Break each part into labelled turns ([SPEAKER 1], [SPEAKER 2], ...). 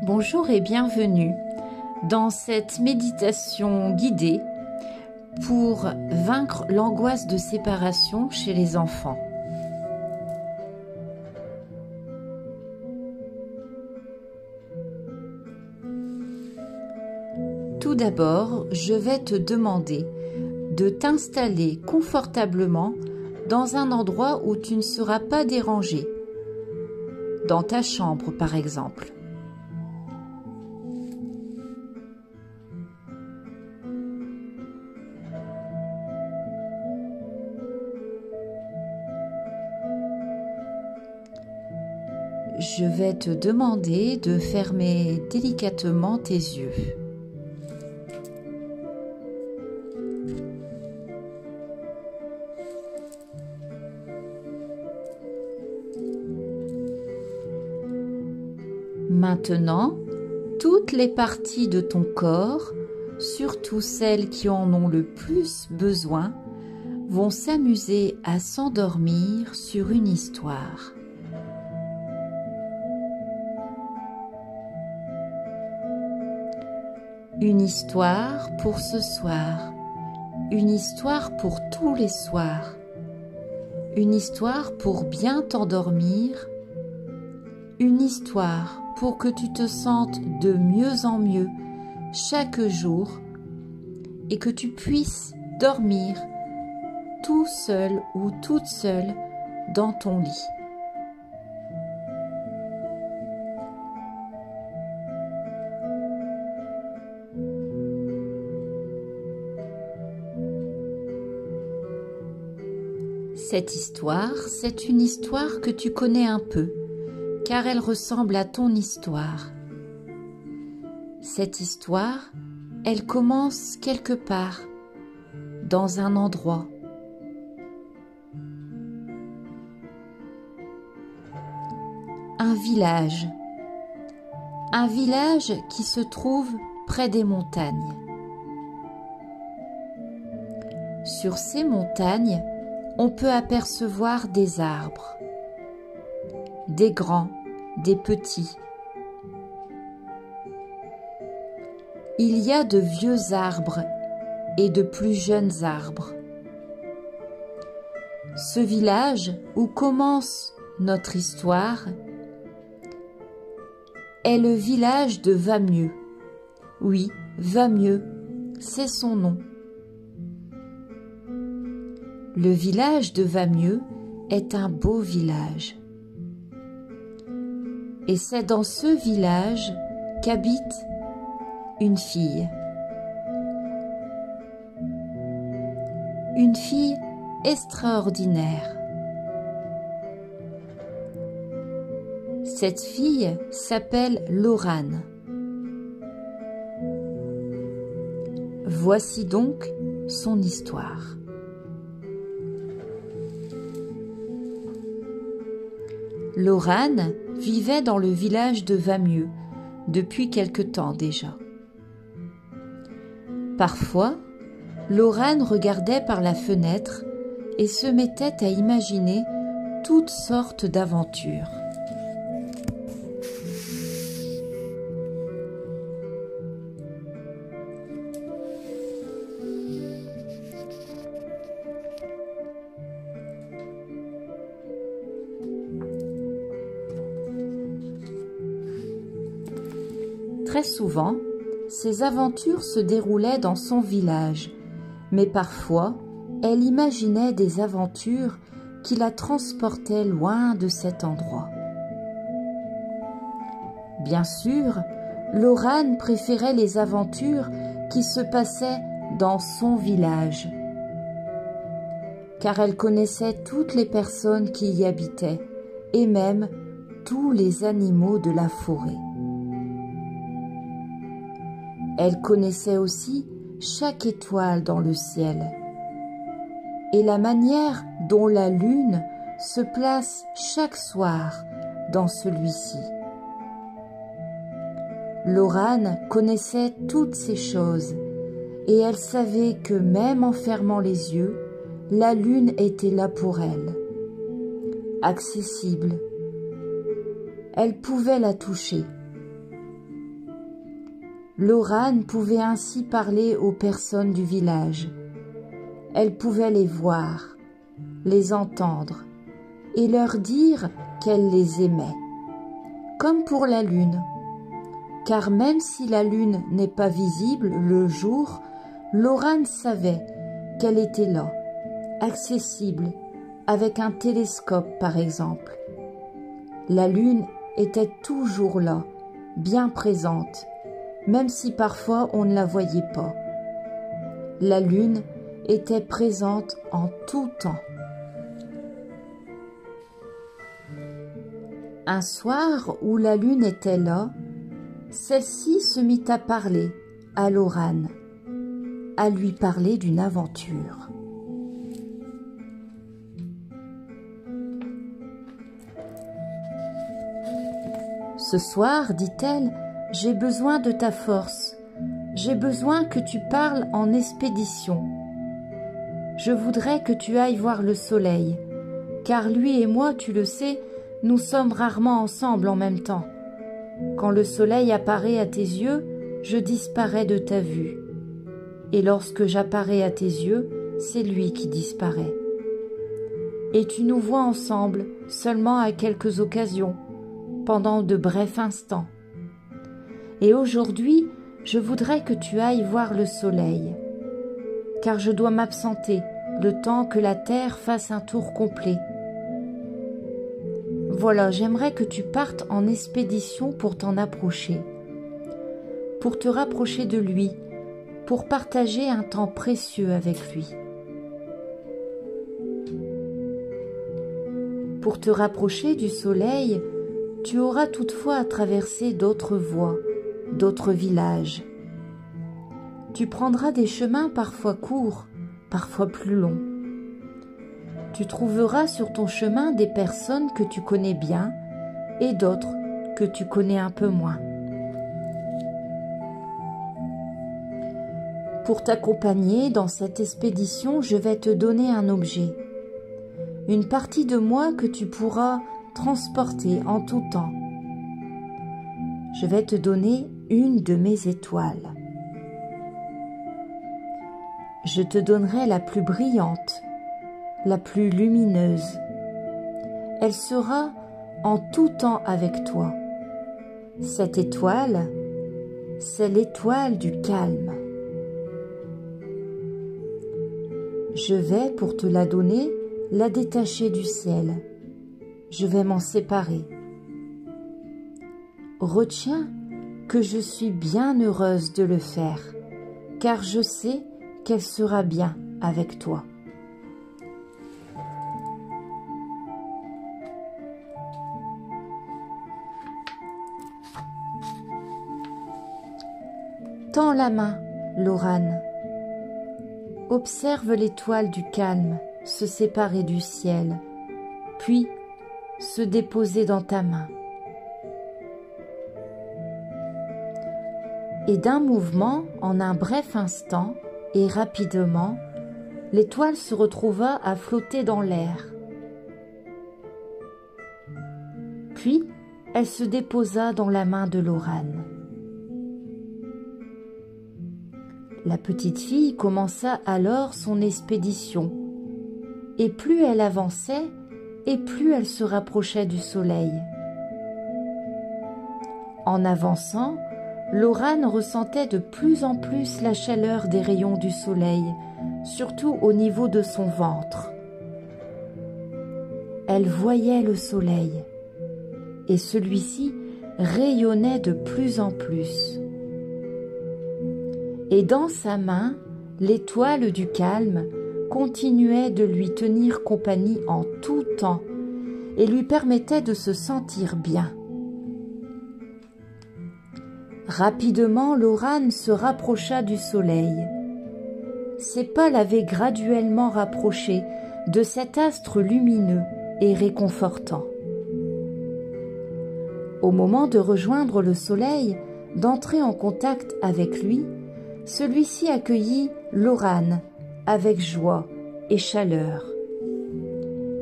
[SPEAKER 1] Bonjour et bienvenue dans cette méditation guidée pour vaincre l'angoisse de séparation chez les enfants. Tout d'abord, je vais te demander de t'installer confortablement dans un endroit où tu ne seras pas dérangé, dans ta chambre par exemple. Je vais te demander de fermer délicatement tes yeux. Maintenant, toutes les parties de ton corps, surtout celles qui en ont le plus besoin, vont s'amuser à s'endormir sur une histoire. Une histoire pour ce soir, une histoire pour tous les soirs, une histoire pour bien t'endormir, une histoire pour que tu te sentes de mieux en mieux chaque jour et que tu puisses dormir tout seul ou toute seule dans ton lit. Cette histoire, c'est une histoire que tu connais un peu, car elle ressemble à ton histoire. Cette histoire, elle commence quelque part, dans un endroit. Un village qui se trouve près des montagnes. Sur ces montagnes, on peut apercevoir des arbres, des grands, des petits. Il y a de vieux arbres et de plus jeunes arbres. Ce village où commence notre histoire est le village de Vamieux. Oui, Vamieux, c'est son nom. Le village de Vamieux est un beau village. Et c'est dans ce village qu'habite une fille. Une fille extraordinaire. Cette fille s'appelle Laurane. Voici donc son histoire. Laurane vivait dans le village de Vamieux depuis quelque temps déjà. Parfois, Laurane regardait par la fenêtre et se mettait à imaginer toutes sortes d'aventures. Très souvent, ces aventures se déroulaient dans son village, mais parfois, elle imaginait des aventures qui la transportaient loin de cet endroit. Bien sûr, Laurane préférait les aventures qui se passaient dans son village, car elle connaissait toutes les personnes qui y habitaient, et même tous les animaux de la forêt. Elle connaissait aussi chaque étoile dans le ciel et la manière dont la lune se place chaque soir dans celui-ci. Laurane connaissait toutes ces choses et elle savait que même en fermant les yeux, la lune était là pour elle, accessible. Elle pouvait la toucher. Lorane pouvait ainsi parler aux personnes du village. Elle pouvait les voir, les entendre et leur dire qu'elle les aimait. Comme pour la lune, car même si la lune n'est pas visible le jour, Lorane savait qu'elle était là, accessible, avec un télescope par exemple. La lune était toujours là, bien présente, même si parfois on ne la voyait pas. La lune était présente en tout temps. Un soir où la lune était là, celle-ci se mit à parler à Lorane, à lui parler d'une aventure. Ce soir, dit-elle, j'ai besoin de ta force. J'ai besoin que tu parles en expédition. Je voudrais que tu ailles voir le soleil, car lui et moi, tu le sais, nous sommes rarement ensemble en même temps. Quand le soleil apparaît à tes yeux, je disparais de ta vue. Et lorsque j'apparais à tes yeux, c'est lui qui disparaît. Et tu nous vois ensemble seulement à quelques occasions, pendant de brefs instants. Et aujourd'hui, je voudrais que tu ailles voir le soleil, car je dois m'absenter le temps que la Terre fasse un tour complet. Voilà, j'aimerais que tu partes en expédition pour t'en approcher, pour te rapprocher de lui, pour partager un temps précieux avec lui. Pour te rapprocher du soleil, tu auras toutefois à traverser d'autres voies, d'autres villages. Tu prendras des chemins parfois courts, parfois plus longs. Tu trouveras sur ton chemin des personnes que tu connais bien et d'autres que tu connais un peu moins. Pour t'accompagner dans cette expédition, je vais te donner un objet, une partie de moi que tu pourras transporter en tout temps. Je vais te donner une de mes étoiles. Je te donnerai la plus brillante, la plus lumineuse. Elle sera en tout temps avec toi. Cette étoile, c'est l'étoile du calme. Je vais, pour te la donner, la détacher du ciel. Je vais m'en séparer. Retiens que je suis bien heureuse de le faire, car je sais qu'elle sera bien avec toi. Tends la main, Lorane. Observe l'étoile du calme se séparer du ciel, puis se déposer dans ta main. Et d'un mouvement, en un bref instant et rapidement, l'étoile se retrouva à flotter dans l'air. Puis, elle se déposa dans la main de Lorane. La petite fille commença alors son expédition, et plus elle avançait, et plus elle se rapprochait du soleil. En avançant, Lorane ressentait de plus en plus la chaleur des rayons du soleil, surtout au niveau de son ventre. Elle voyait le soleil, et celui-ci rayonnait de plus en plus. Et dans sa main, l'étoile du calme continuait de lui tenir compagnie en tout temps et lui permettait de se sentir bien. Rapidement, Lorane se rapprocha du soleil. Ses pas l'avaient graduellement rapproché de cet astre lumineux et réconfortant. Au moment de rejoindre le soleil, d'entrer en contact avec lui, celui-ci accueillit Lorane avec joie et chaleur.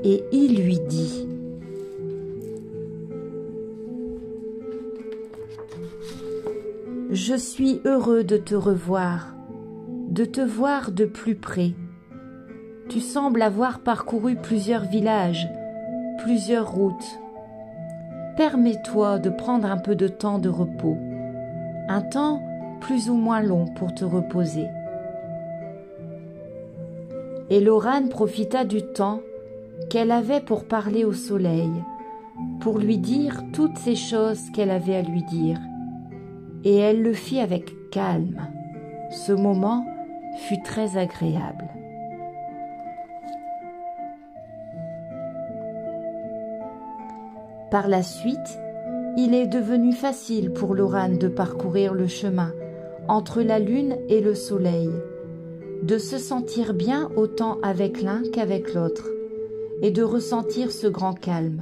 [SPEAKER 1] Et il lui dit : « Je suis heureux de te revoir, de te voir de plus près. Tu sembles avoir parcouru plusieurs villages, plusieurs routes. Permets-toi de prendre un peu de temps de repos, un temps plus ou moins long pour te reposer. » Et Lorane profita du temps qu'elle avait pour parler au soleil, pour lui dire toutes ces choses qu'elle avait à lui dire. Et elle le fit avec calme. Ce moment fut très agréable. Par la suite, il est devenu facile pour Lorane de parcourir le chemin entre la lune et le soleil, de se sentir bien autant avec l'un qu'avec l'autre, et de ressentir ce grand calme.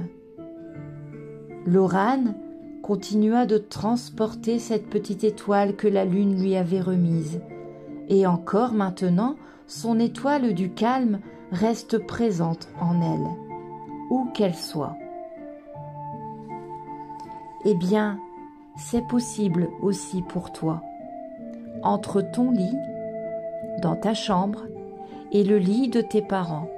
[SPEAKER 1] Lorane continua de transporter cette petite étoile que la lune lui avait remise, et encore maintenant, son étoile du calme reste présente en elle, où qu'elle soit. Eh bien, c'est possible aussi pour toi. Entre ton lit, dans ta chambre, et le lit de tes parents.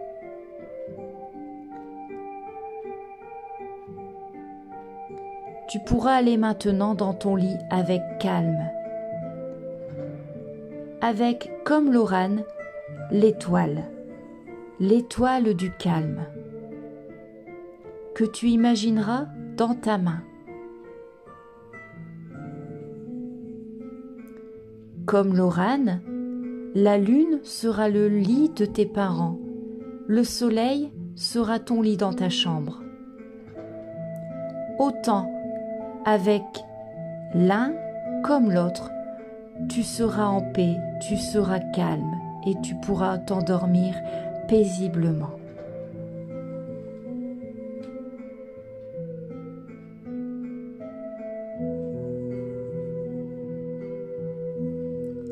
[SPEAKER 1] Tu pourras aller maintenant dans ton lit avec calme, avec, comme Lorane, l'étoile du calme, que tu imagineras dans ta main. Comme Lorane, la lune sera le lit de tes parents, le soleil sera ton lit dans ta chambre. Autant avec l'un comme l'autre, tu seras en paix, tu seras calme et tu pourras t'endormir paisiblement.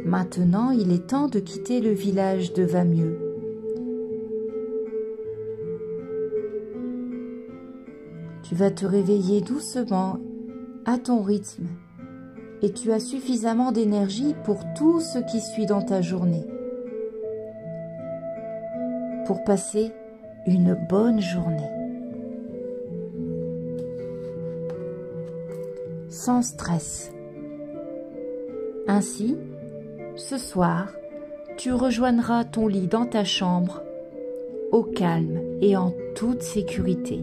[SPEAKER 1] Maintenant, il est temps de quitter le village de Va-Mieux. Tu vas te réveiller doucement, à ton rythme, et tu as suffisamment d'énergie pour tout ce qui suit dans ta journée, pour passer une bonne journée. Sans stress. Ainsi, ce soir, tu rejoindras ton lit dans ta chambre, au calme et en toute sécurité.